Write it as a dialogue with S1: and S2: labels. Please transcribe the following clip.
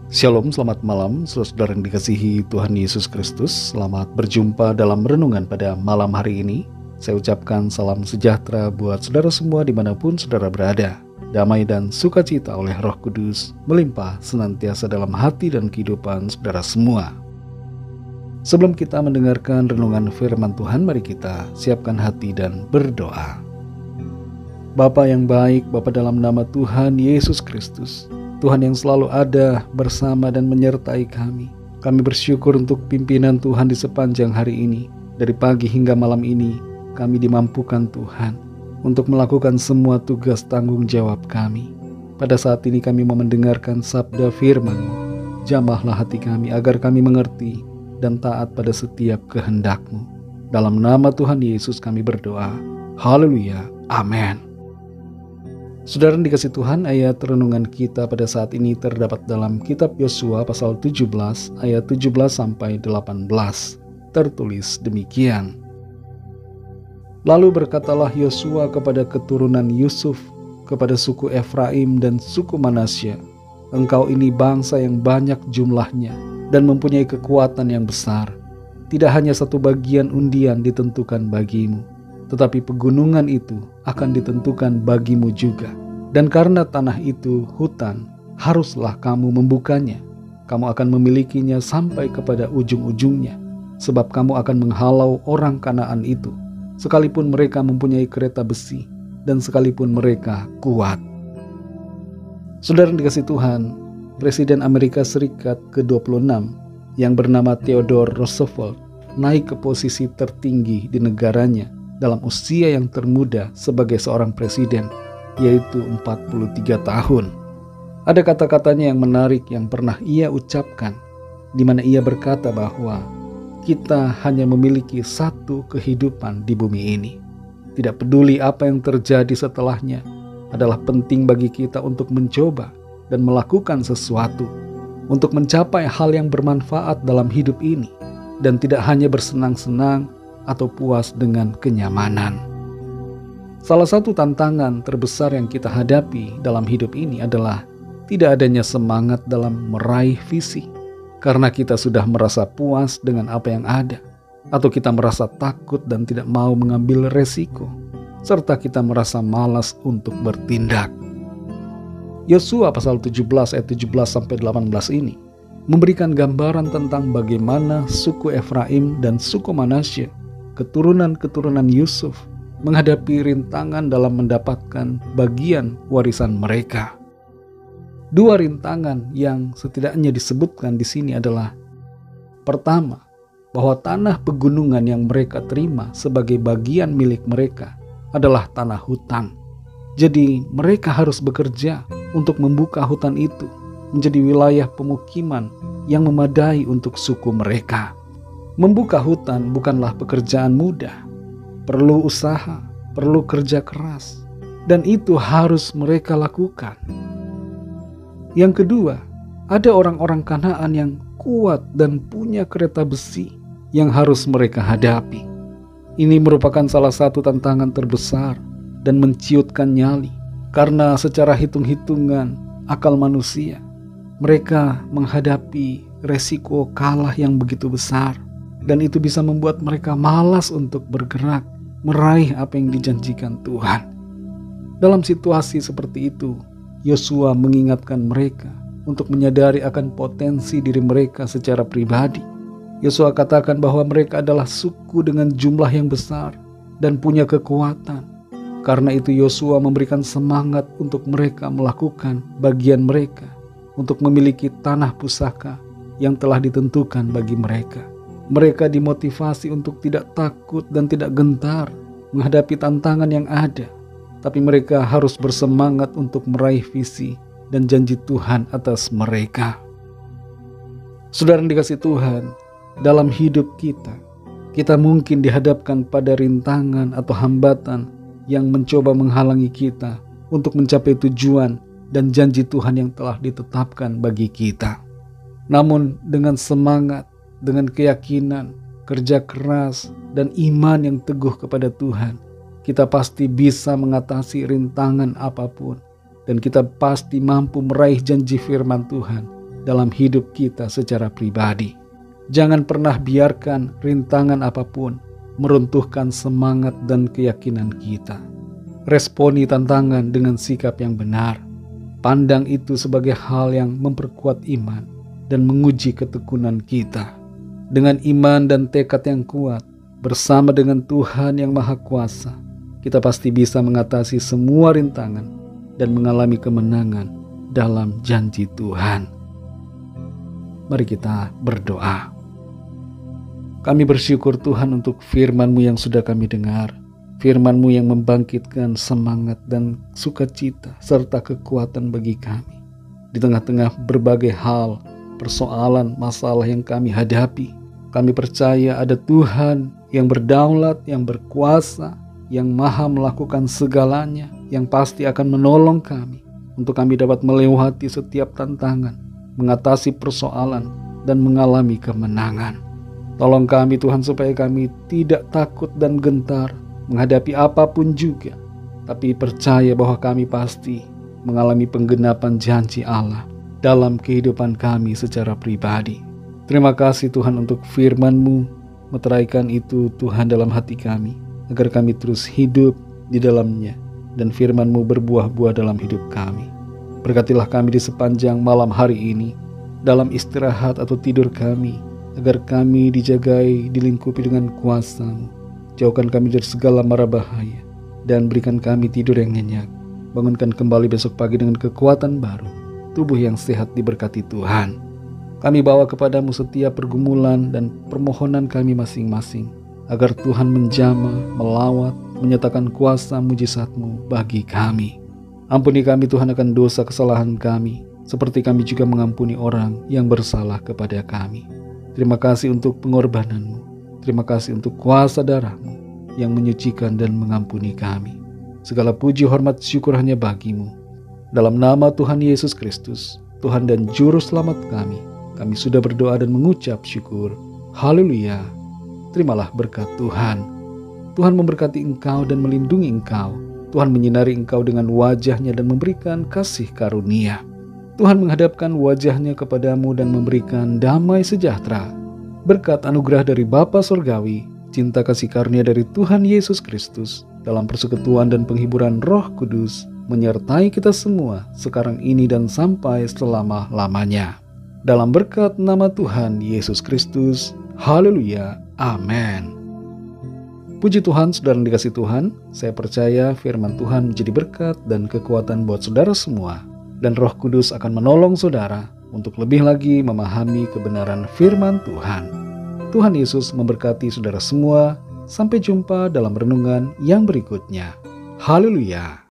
S1: Shalom, selamat malam saudara yang dikasihi Tuhan Yesus Kristus. Selamat berjumpa dalam renungan pada malam hari ini. Saya ucapkan salam sejahtera buat saudara semua dimanapun saudara berada. Damai dan sukacita oleh Roh Kudus melimpah senantiasa dalam hati dan kehidupan saudara semua. Sebelum kita mendengarkan renungan firman Tuhan, mari kita siapkan hati dan berdoa. Bapa yang baik, Bapa dalam nama Tuhan Yesus Kristus, Tuhan yang selalu ada bersama dan menyertai kami. Kami bersyukur untuk pimpinan Tuhan di sepanjang hari ini. Dari pagi hingga malam ini, kami dimampukan Tuhan untuk melakukan semua tugas tanggung jawab kami. Pada saat ini kami mau mendengarkan sabda firman-Mu. Jamahlah hati kami agar kami mengerti dan taat pada setiap kehendak-Mu. Dalam nama Tuhan Yesus kami berdoa. Haleluya. Amin. Saudara yang dikasihi Tuhan, ayat renungan kita pada saat ini terdapat dalam kitab Yosua pasal 17 ayat 17 sampai 18. Tertulis demikian. Lalu berkatalah Yosua kepada keturunan Yusuf, kepada suku Efraim dan suku Manasya, engkau ini bangsa yang banyak jumlahnya dan mempunyai kekuatan yang besar. Tidak hanya satu bagian undian ditentukan bagimu, tetapi pegunungan itu akan ditentukan bagimu juga. Dan karena tanah itu hutan, haruslah kamu membukanya. Kamu akan memilikinya sampai kepada ujung-ujungnya, sebab kamu akan menghalau orang Kanaan itu, sekalipun mereka mempunyai kereta besi, dan sekalipun mereka kuat. Saudara yang dikasihi Tuhan, Presiden Amerika Serikat ke-26 yang bernama Theodore Roosevelt naik ke posisi tertinggi di negaranya dalam usia yang termuda sebagai seorang presiden, yaitu 43 tahun. Ada kata-katanya yang menarik yang pernah ia ucapkan, di mana ia berkata bahwa kita hanya memiliki satu kehidupan di bumi ini. Tidak peduli apa yang terjadi setelahnya, adalah penting bagi kita untuk mencoba dan melakukan sesuatu untuk mencapai hal yang bermanfaat dalam hidup ini, dan tidak hanya bersenang-senang atau puas dengan kenyamanan. Salah satu tantangan terbesar yang kita hadapi dalam hidup ini adalah tidak adanya semangat dalam meraih visi, karena kita sudah merasa puas dengan apa yang ada, atau kita merasa takut dan tidak mau mengambil resiko, serta kita merasa malas untuk bertindak. Yosua pasal 17 ayat 17-18 ini memberikan gambaran tentang bagaimana suku Efraim dan suku Manasya, keturunan-keturunan Yusuf, menghadapi rintangan dalam mendapatkan bagian warisan mereka. Dua rintangan yang setidaknya disebutkan di sini adalah: pertama, bahwa tanah pegunungan yang mereka terima sebagai bagian milik mereka adalah tanah hutan. Jadi mereka harus bekerja untuk membuka hutan itu menjadi wilayah pemukiman yang memadai untuk suku mereka. Membuka hutan bukanlah pekerjaan mudah. Perlu usaha, perlu kerja keras, dan itu harus mereka lakukan. Yang kedua, ada orang-orang Kanaan yang kuat dan punya kereta besi yang harus mereka hadapi. Ini merupakan salah satu tantangan terbesar dan menciutkan nyali, karena secara hitung-hitungan akal manusia, mereka menghadapi resiko kalah yang begitu besar, dan itu bisa membuat mereka malas untuk bergerak, meraih apa yang dijanjikan Tuhan. Dalam situasi seperti itu, Yosua mengingatkan mereka untuk menyadari akan potensi diri mereka secara pribadi. Yosua katakan bahwa mereka adalah suku dengan jumlah yang besar dan punya kekuatan. Karena itu Yosua memberikan semangat untuk mereka melakukan bagian mereka untuk memiliki tanah pusaka yang telah ditentukan bagi mereka. Mereka dimotivasi untuk tidak takut dan tidak gentar menghadapi tantangan yang ada, tapi mereka harus bersemangat untuk meraih visi dan janji Tuhan atas mereka. Saudara yang dikasihi Tuhan, dalam hidup kita mungkin dihadapkan pada rintangan atau hambatan yang mencoba menghalangi kita untuk mencapai tujuan dan janji Tuhan yang telah ditetapkan bagi kita. Namun dengan semangat, dengan keyakinan, kerja keras, dan iman yang teguh kepada Tuhan, kita pasti bisa mengatasi rintangan apapun, dan kita pasti mampu meraih janji firman Tuhan dalam hidup kita secara pribadi. Jangan pernah biarkan rintangan apapun meruntuhkan semangat dan keyakinan kita. Responi tantangan dengan sikap yang benar. Pandang itu sebagai hal yang memperkuat iman dan menguji ketekunan kita. Dengan iman dan tekad yang kuat, bersama dengan Tuhan yang Maha Kuasa, kita pasti bisa mengatasi semua rintangan dan mengalami kemenangan dalam janji Tuhan. Mari kita berdoa. Kami bersyukur Tuhan untuk firman-Mu yang sudah kami dengar. Firman-Mu yang membangkitkan semangat dan sukacita serta kekuatan bagi kami. Di tengah-tengah berbagai hal, persoalan, masalah yang kami hadapi, kami percaya ada Tuhan yang berdaulat, yang berkuasa, yang maha melakukan segalanya, yang pasti akan menolong kami untuk kami dapat melewati setiap tantangan, mengatasi persoalan, dan mengalami kemenangan. Tolong kami Tuhan supaya kami tidak takut dan gentar menghadapi apapun juga, tapi percaya bahwa kami pasti mengalami penggenapan janji Allah dalam kehidupan kami secara pribadi. Terima kasih Tuhan untuk firman-Mu, meteraikan itu Tuhan dalam hati kami, agar kami terus hidup di dalamnya, dan firman-Mu berbuah-buah dalam hidup kami. Berkatilah kami di sepanjang malam hari ini, dalam istirahat atau tidur kami, agar kami dijagai, dilingkupi dengan kuasa-Mu. Jauhkan kami dari segala mara bahaya, dan berikan kami tidur yang nyenyak. Bangunkan kembali besok pagi dengan kekuatan baru, tubuh yang sehat diberkati Tuhan. Kami bawa kepadamu setiap pergumulan dan permohonan kami masing-masing, agar Tuhan menjamah, melawat, menyatakan kuasa mujizat-Mu bagi kami. Ampuni kami Tuhan akan dosa kesalahan kami, seperti kami juga mengampuni orang yang bersalah kepada kami. Terima kasih untuk pengorbanan-Mu. Terima kasih untuk kuasa darah-Mu yang menyucikan dan mengampuni kami. Segala puji, hormat, syukur hanya bagi-Mu. Dalam nama Tuhan Yesus Kristus, Tuhan dan Juru Selamat kami sudah berdoa dan mengucap syukur. Haleluya. Terimalah berkat Tuhan. Tuhan memberkati engkau dan melindungi engkau. Tuhan menyinari engkau dengan wajah-Nya dan memberikan kasih karunia. Tuhan menghadapkan wajah-Nya kepadamu dan memberikan damai sejahtera. Berkat anugerah dari Bapa Surgawi, cinta kasih karunia dari Tuhan Yesus Kristus, dalam persekutuan dan penghiburan Roh Kudus, menyertai kita semua sekarang ini dan sampai selama-lamanya. Dalam berkat nama Tuhan Yesus Kristus, haleluya, amin. Puji Tuhan, saudara yang dikasihi Tuhan, saya percaya firman Tuhan menjadi berkat dan kekuatan buat saudara semua, dan Roh Kudus akan menolong saudara untuk lebih lagi memahami kebenaran firman Tuhan. Tuhan Yesus memberkati saudara semua. Sampai jumpa dalam renungan yang berikutnya. Haleluya.